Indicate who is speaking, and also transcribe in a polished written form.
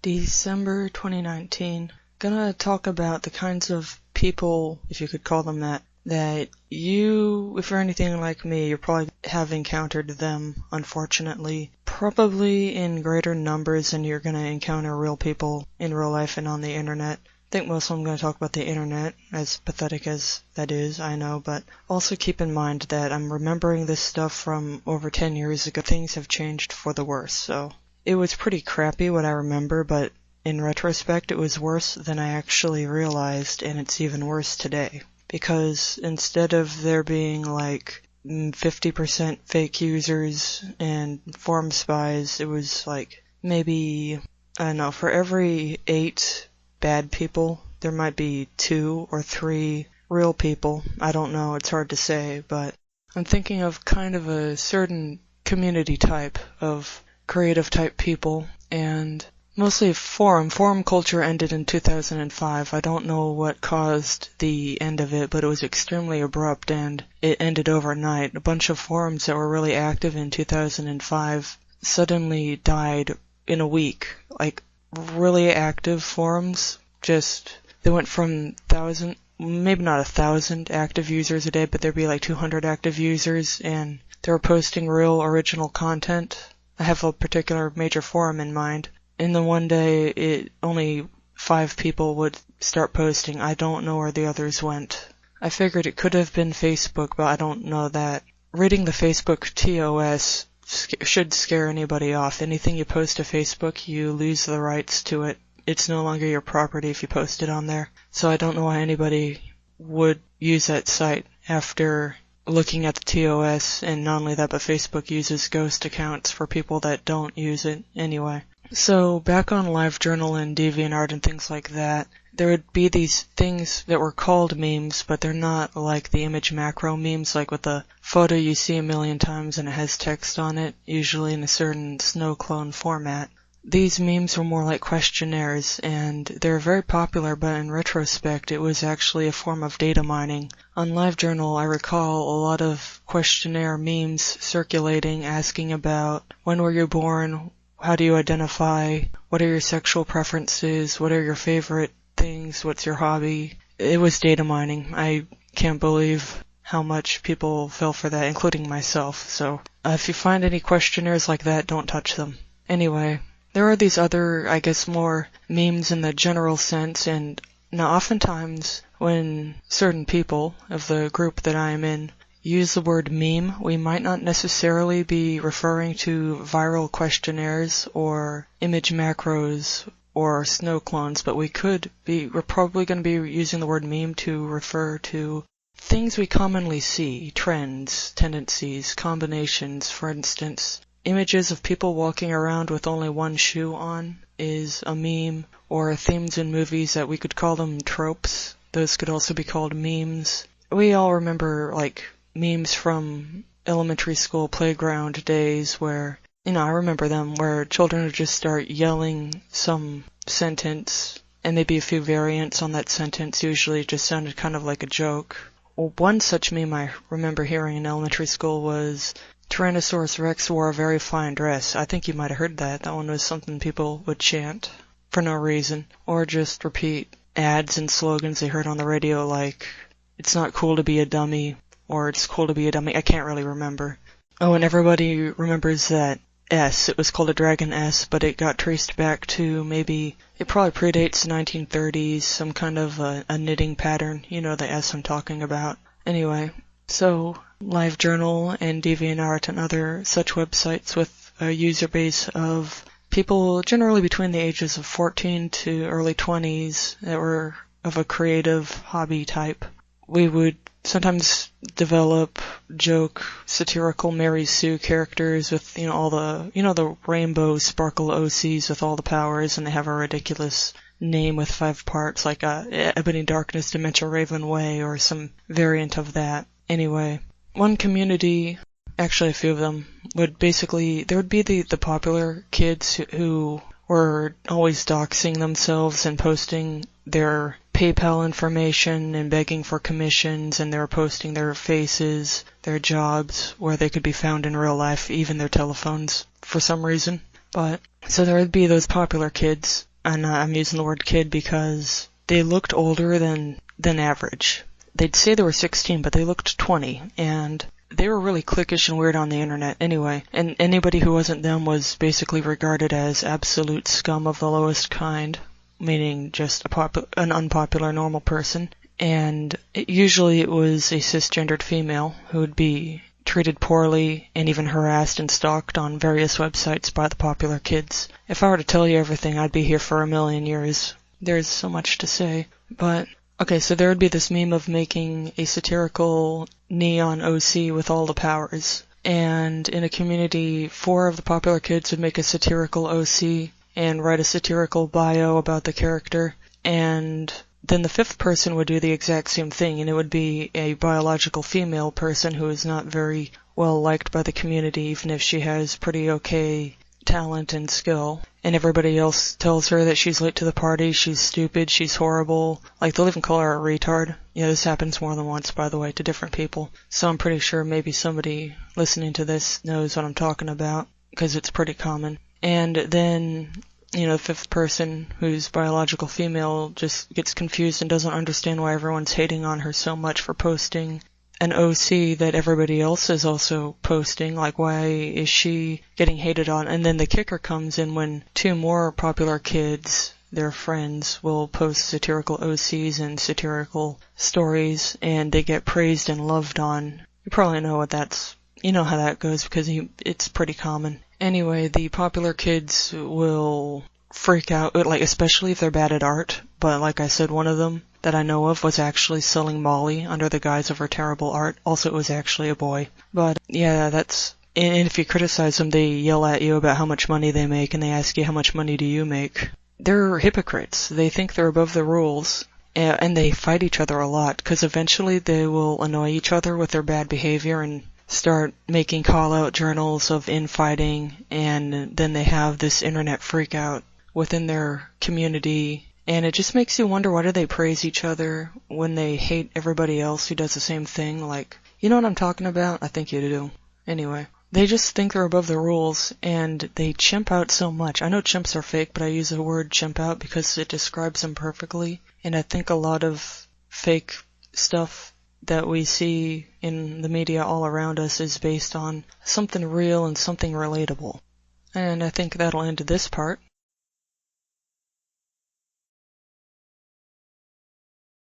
Speaker 1: December 2019. Gonna talk about the kinds of people, if you could call them that you, if you're anything like me, you probably have encountered them, unfortunately, probably in greater numbers than you're gonna encounter real people in real life and on the internet. I think most of them going to talk about the internet, as pathetic as that is, I know, but also keep in mind that I'm remembering this stuff from over 10 years ago. Things have changed for the worse, so it was pretty crappy what I remember, but in retrospect it was worse than I actually realized, and it's even worse today. Because instead of there being like 50% fake users and forum spies, it was like maybe, I don't know, for every 8 bad people, there might be 2 or 3 real people. I don't know, it's hard to say, but I'm thinking of kind of a certain community type of creative type people, and mostly forum culture ended in 2005. I don't know what caused the end of it, but it was extremely abrupt and it ended overnight. A bunch of forums that were really active in 2005 suddenly died in a week. Like, really active forums, they went from 1,000, maybe not 1,000 active users a day, but there'd be like 200 active users, and they were posting real original content. I have a particular major forum in mind. And then one day, only 5 people would start posting. I don't know where the others went. I figured it could have been Facebook, but I don't know that. Reading the Facebook TOS should scare anybody off. Anything you post to Facebook, you lose the rights to it. It's no longer your property if you post it on there. So I don't know why anybody would use that site after looking at the TOS, and not only that, but Facebook uses ghost accounts for people that don't use it anyway. So back on LiveJournal and DeviantArt and things like that, there would be these things that were called memes, but they're not like the image macro memes, like with the photo you see a million times and it has text on it, usually in a certain snow clone format. These memes were more like questionnaires, and they're very popular, but in retrospect it was actually a form of data mining. On LiveJournal, I recall a lot of questionnaire memes circulating, asking about when were you born, how do you identify, what are your sexual preferences, what are your favorite things, what's your hobby. It was data mining. I can't believe how much people fell for that, including myself. So if you find any questionnaires like that, don't touch them. Anyway, there are these other, I guess, more memes in the general sense, and now oftentimes when certain people of the group that I am in use the word meme, we might not necessarily be referring to viral questionnaires or image macros or snow clones, but we're probably going to be using the word meme to refer to things we commonly see, trends, tendencies, combinations. For instance, images of people walking around with only one shoe on is a meme, or themes in movies that we could call them tropes. Those could also be called memes. We all remember, like, memes from elementary school playground days where, I remember them, where children would just start yelling some sentence, and maybe a few variants on that sentence. Usually it just sounded kind of like a joke. Well, one such meme I remember hearing in elementary school was, Tyrannosaurus Rex wore a very fine dress. I think you might have heard that. That one was something people would chant for no reason, or just repeat ads and slogans they heard on the radio, like, it's not cool to be a dummy, or it's cool to be a dummy. I can't really remember. Oh, and everybody remembers that S. It was called a Dragon S, but it got traced back to it probably predates the 1930s, some kind of a knitting pattern. You know the S I'm talking about. Anyway, so LiveJournal and DeviantArt and other such websites with a user base of people generally between the ages of 14 to early 20s that were of a creative hobby type. We would sometimes develop joke, satirical Mary Sue characters with, all the rainbow sparkle OCs with all the powers, and they have a ridiculous name with 5 parts, like Ebony Darkness Dementia Raven Way, or some variant of that. Anyway, one community, actually a few of them, there would be the popular kids who were always doxing themselves and posting their PayPal information and begging for commissions, and they were posting their faces, their jobs, where they could be found in real life, even their telephones, for some reason. So there would be those popular kids and I'm using the word kid because they looked older than average. They'd say they were 16, but they looked 20, and they were really cliquish and weird on the internet anyway, and anybody who wasn't them was basically regarded as absolute scum of the lowest kind, meaning just an unpopular normal person. And usually it was a cisgendered female who would be treated poorly and even harassed and stalked on various websites by the popular kids. If I were to tell you everything, I'd be here for a million years. There's so much to say. But, okay, so there would be this meme of making a satirical neon OC with all the powers. And in a community, 4 of the popular kids would make a satirical OC and write a satirical bio about the character. And then the 5th person would do the exact same thing, and it would be a biological female person who is not very well liked by the community, even if she has pretty okay talent and skill. And everybody else tells her that she's late to the party, she's stupid, she's horrible. Like, they'll even call her a retard. Yeah, this happens more than once, by the way, to different people. So I'm pretty sure maybe somebody listening to this knows what I'm talking about, because it's pretty common. And then, you know, the 5th person, who's biological female, just gets confused and doesn't understand why everyone's hating on her so much for posting an OC that everybody else is also posting. Like, why is she getting hated on? And then the kicker comes in when 2 more popular kids, their friends, will post satirical OCs and satirical stories, and they get praised and loved on. You probably know you know how that goes, because it's pretty common. Anyway, the popular kids will freak out, like, especially if they're bad at art. But like I said, one of them that I know of was actually selling Molly under the guise of her terrible art. Also, it was actually a boy. But yeah, and if you criticize them, they yell at you about how much money they make, and they ask you, how much money do you make? They're hypocrites. They think they're above the rules, and they fight each other a lot, because eventually they will annoy each other with their bad behavior and start making call-out journals of infighting, and then they have this internet freak-out within their community, and it just makes you wonder, why do they praise each other when they hate everybody else who does the same thing? Like, you know what I'm talking about? I think you do. Anyway, they just think they're above the rules, and they chimp out so much. I know chimps are fake, but I use the word chimp out because it describes them perfectly, and I think a lot of fake stuff that we see in the media all around us is based on something real and something relatable. And I think that'll end this part.